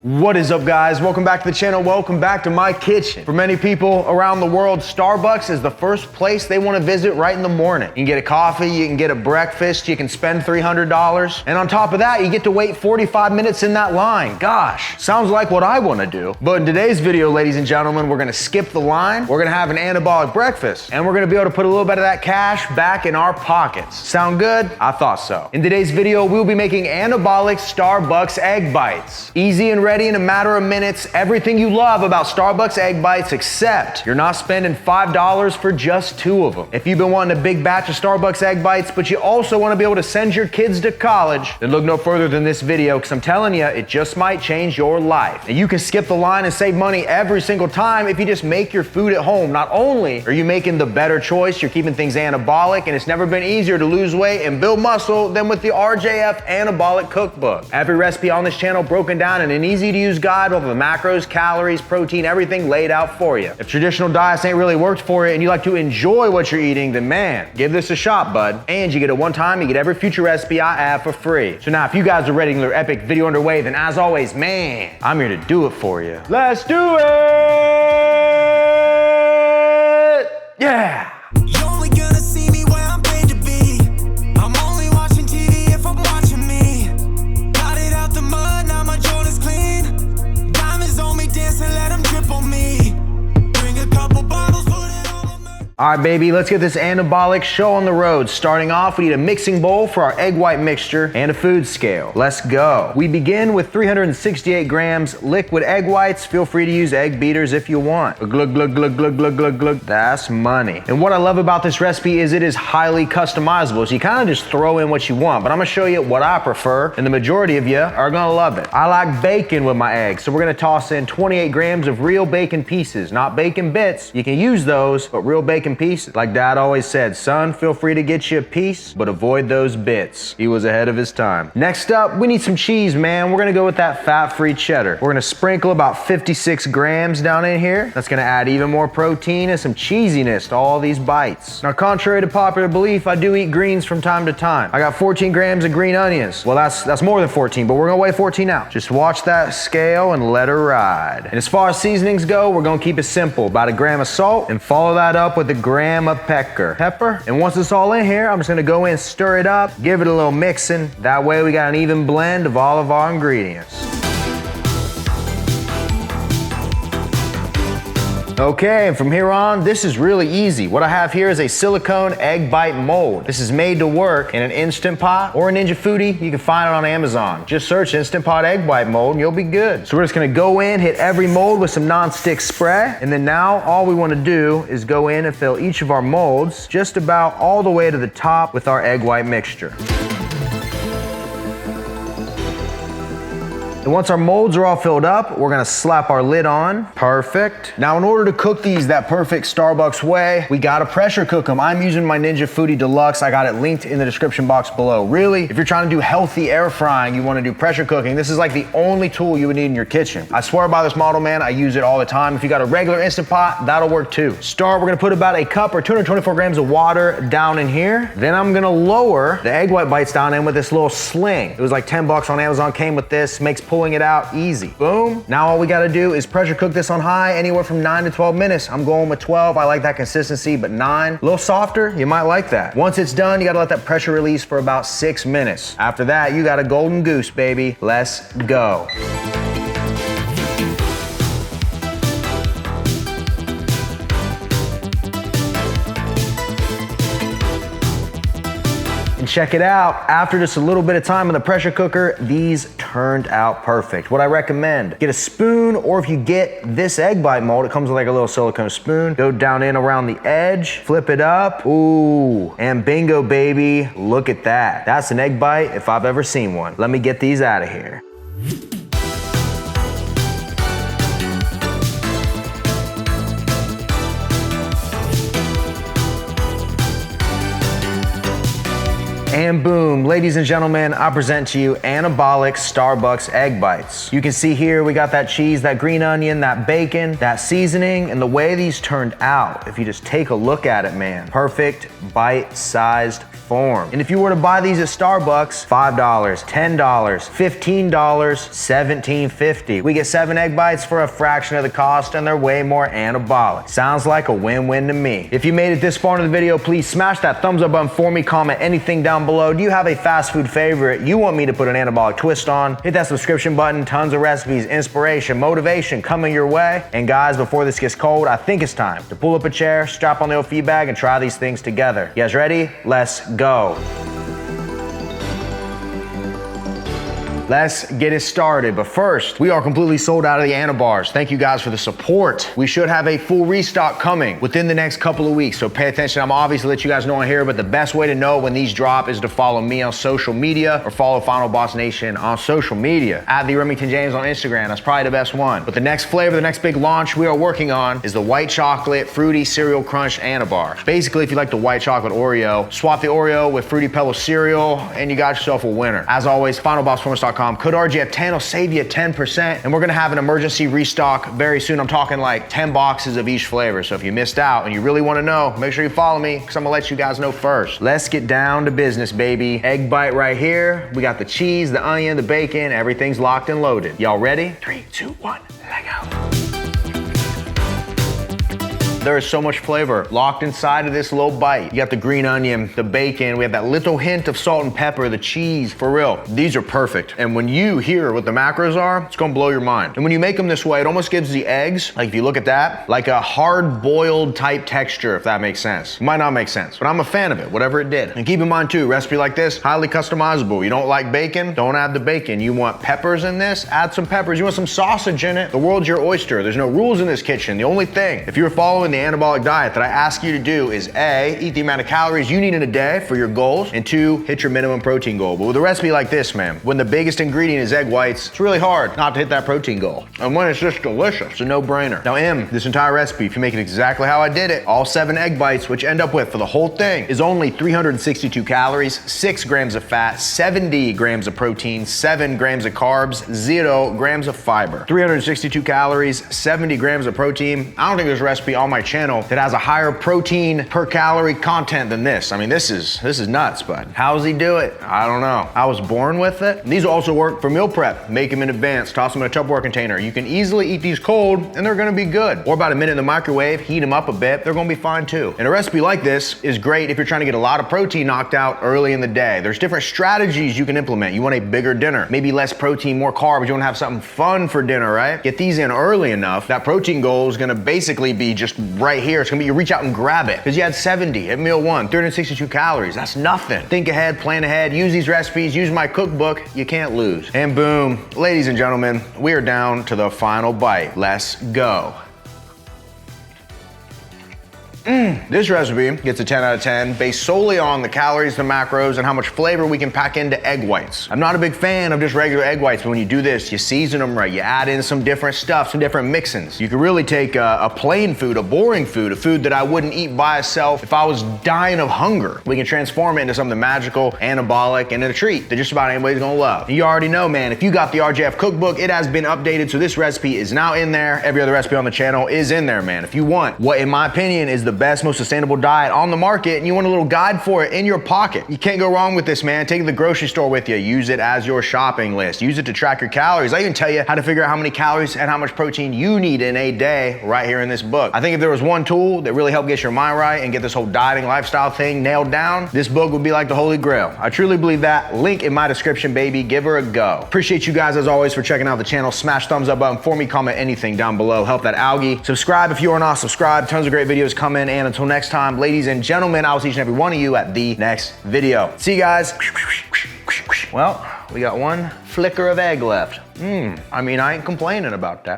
What is up, guys? Welcome back to the channel. Welcome back to my kitchen. For many people around the world, Starbucks is the first place they want to visit right in the morning. You can get a coffee, you can get a breakfast, you can spend $300. And on top of that, you get to wait 45 minutes in that line. Gosh, sounds like what I want to do. But in today's video, ladies and gentlemen, we're going to skip the line. We're going to have an anabolic breakfast. And we're going to be able to put a little bit of that cash back in our pockets. Sound good? I thought so. In today's video, we'll be making anabolic Starbucks egg bites. Easy and ready in a matter of minutes. Everything you love about Starbucks egg bites, except you're not spending $5 for just 2 of them. If you've been wanting a big batch of Starbucks egg bites, but you also want to be able to send your kids to college, then look no further than this video, because I'm telling you, it just might change your life. And you can skip the line and save money every single time if you just make your food at home. Not only are you making the better choice, you're keeping things anabolic, and it's never been easier to lose weight and build muscle than with the RJF Anabolic Cookbook. Every recipe on this channel broken down in an easy to use guide with the macros, calories, protein, everything laid out for you. If traditional diets ain't really worked for you and you like to enjoy what you're eating, then man, give this a shot, bud. And you get it one time, you get every future recipe I have for free. So now if you guys are ready to get your epic video underway, then as always, man, I'm here to do it for you. Let's do it! Yeah! All right, baby, let's get this anabolic show on the road. Starting off, we need a mixing bowl for our egg white mixture and a food scale. Let's go. We begin with 368 grams liquid egg whites. Feel free to use egg beaters if you want. Glug, glug, glug, glug, glug, glug, glug. That's money. And what I love about this recipe is it is highly customizable. So you kind of just throw in what you want, but I'm gonna show you what I prefer, and the majority of you are gonna love it. I like bacon with my eggs, so we're gonna toss in 28 grams of real bacon pieces, not bacon bits. You can use those, but real bacon pieces. Like Dad always said, son, feel free to get you a piece, but avoid those bits. He was ahead of his time. Next up, we need some cheese, man. We're gonna go with that fat-free cheddar. We're gonna sprinkle about 56 grams down in here. That's gonna add even more protein and some cheesiness to all these bites. Now, contrary to popular belief, I do eat greens from time to time. I got 14 grams of green onions. Well, that's more than 14, but we're gonna weigh 14 out. Just watch that scale and let her ride. And as far as seasonings go, we're gonna keep it simple. About a gram of salt and follow that up with a gram of pepper. And once it's all in here, I'm just gonna go in, stir it up, give it a little mixing. That way we got an even blend of all of our ingredients. Okay, and from here on, this is really easy. What I have here is a silicone egg bite mold. This is made to work in an Instant Pot or a Ninja Foodie. You can find it on Amazon. Just search Instant Pot egg bite mold and you'll be good. So we're just gonna go in, hit every mold with some non-stick spray, and then now all we wanna do is go in and fill each of our molds just about all the way to the top with our egg white mixture. And once our molds are all filled up, we're gonna slap our lid on. Perfect. Now, in order to cook these that perfect Starbucks way, we gotta pressure cook them. I'm using my Ninja Foodie Deluxe. I got it linked in the description box below. Really, if you're trying to do healthy air frying, you wanna do pressure cooking, this is like the only tool you would need in your kitchen. I swear by this model, man, I use it all the time. If you got a regular Instant Pot, that'll work too. Start, we're gonna put about a cup or 224 grams of water down in here. Then I'm gonna lower the egg white bites down in with this little sling. It was like 10 bucks on Amazon, came with this, makes pulling it out easy. Boom. Now all we gotta do is pressure cook this on high anywhere from 9 to 12 minutes. I'm going with 12. I like that consistency, but 9, a little softer, you might like that. Once it's done, you gotta let that pressure release for about 6 minutes. After that, you got a golden goose, baby. Let's go. Check it out. After just a little bit of time in the pressure cooker, these turned out perfect. What I recommend, get a spoon, or if you get this egg bite mold, it comes with like a little silicone spoon. Go down in around the edge, flip it up. Ooh, and bingo, baby. Look at that. That's an egg bite if I've ever seen one. Let me get these out of here. And boom, ladies and gentlemen, I present to you anabolic Starbucks egg bites. You can see here we got that cheese, that green onion, that bacon, that seasoning, and the way these turned out, if you just take a look at it, man, perfect bite-sized transformed. And if you were to buy these at Starbucks, $5, $10, $15, $17.50. We get 7 egg bites for a fraction of the cost, and they're way more anabolic. Sounds like a win-win to me. If you made it this far into the video, please smash that thumbs up button for me. Comment anything down below. Do you have a fast food favorite you want me to put an anabolic twist on? Hit that subscription button. Tons of recipes, inspiration, motivation coming your way. And guys, before this gets cold, I think it's time to pull up a chair, strap on the old feed bag, and try these things together. You guys ready? Let's go. Let's get it started. But first, we are completely sold out of the Anabars. Thank you guys for the support. We should have a full restock coming within the next couple of weeks, so pay attention. I'm obviously let you guys know on here, but the best way to know when these drop is to follow me on social media or follow Final Boss Nation on social media. At the Remington James on Instagram, that's probably the best one. But the next flavor, the next big launch we are working on is the white chocolate fruity cereal crunch Anabar. Basically, if you like the white chocolate Oreo, swap the Oreo with Fruity Pebbles cereal and you got yourself a winner. As always, finalbossperformance.com. Code RGF10 will save you 10%, and we're gonna have an emergency restock very soon. I'm talking like 10 boxes of each flavor. So if you missed out and you really wanna know, make sure you follow me because I'm gonna let you guys know first. Let's get down to business, baby. Egg bite right here. We got the cheese, the onion, the bacon, everything's locked and loaded. Y'all ready? 3, 2, 1, let go. There is so much flavor locked inside of this little bite. You got the green onion, the bacon, we have that little hint of salt and pepper, the cheese, for real. These are perfect. And when you hear what the macros are, it's gonna blow your mind. And when you make them this way, it almost gives the eggs, like if you look at that, like a hard boiled type texture, if that makes sense. It might not make sense, but I'm a fan of it, whatever it did. And keep in mind too, recipe like this, highly customizable. You don't like bacon, don't add the bacon. You want peppers in this, add some peppers. You want some sausage in it, the world's your oyster. There's no rules in this kitchen. The only thing, if you're following the anabolic diet that I ask you to do is A, eat the amount of calories you need in a day for your goals, and 2, hit your minimum protein goal. But with a recipe like this, man, when the biggest ingredient is egg whites, it's really hard not to hit that protein goal. And when it's just delicious, it's a no-brainer. Now this entire recipe, if you make it exactly how I did it, all 7 egg bites, which end up with, for the whole thing, is only 362 calories, 6 grams of fat, 70 grams of protein, 7 grams of carbs, 0 grams of fiber. 362 calories, 70 grams of protein. I don't think there's a recipe on my channel that has a higher protein per calorie content than this. I mean, this is nuts, but how does he do it? I don't know. I was born with it. And these also work for meal prep. Make them in advance, toss them in a Tupperware container. You can easily eat these cold and they're gonna be good. Or about a minute in the microwave, heat them up a bit, they're gonna be fine too. And a recipe like this is great if you're trying to get a lot of protein knocked out early in the day. There's different strategies you can implement. You want a bigger dinner, maybe less protein, more carbs. You wanna have something fun for dinner, right? Get these in early enough. That protein goal is gonna basically be just right here. It's gonna be you reach out and grab it because you had 70 at meal 1, 362 calories. That's nothing. Think ahead, plan ahead, use these recipes, use my cookbook. You can't lose. And boom, ladies and gentlemen, we are down to the final bite. Let's go. This recipe gets a 10 out of 10 based solely on the calories, the macros, and how much flavor we can pack into egg whites. I'm not a big fan of just regular egg whites, but when you do this, you season them right, you add in some different stuff, some different mixins. You can really take a plain food, a boring food, a food that I wouldn't eat by itself if I was dying of hunger. We can transform it into something magical, anabolic, and a treat that just about anybody's gonna love. And you already know, man, if you got the RGF cookbook, it has been updated, so this recipe is now in there. Every other recipe on the channel is in there, man. If you want what, in my opinion, is the best, most sustainable diet on the market and you want a little guide for it in your pocket, you can't go wrong with this, man. Take it to the grocery store with you. Use it as your shopping list. Use it to track your calories. I even tell you how to figure out how many calories and how much protein you need in a day right here in this book. I think if there was one tool that really helped get your mind right and get this whole dieting lifestyle thing nailed down, this book would be like the Holy Grail. I truly believe that. Link in my description, baby. Give her a go. Appreciate you guys as always for checking out the channel. Smash thumbs up button for me. Comment anything down below. Help that algae. Subscribe if you are not subscribed. Tons of great videos coming. And until next time, ladies and gentlemen, I will see each and every one of you at the next video. See you guys. Well, we got one flicker of egg left. I mean, I ain't complaining about that.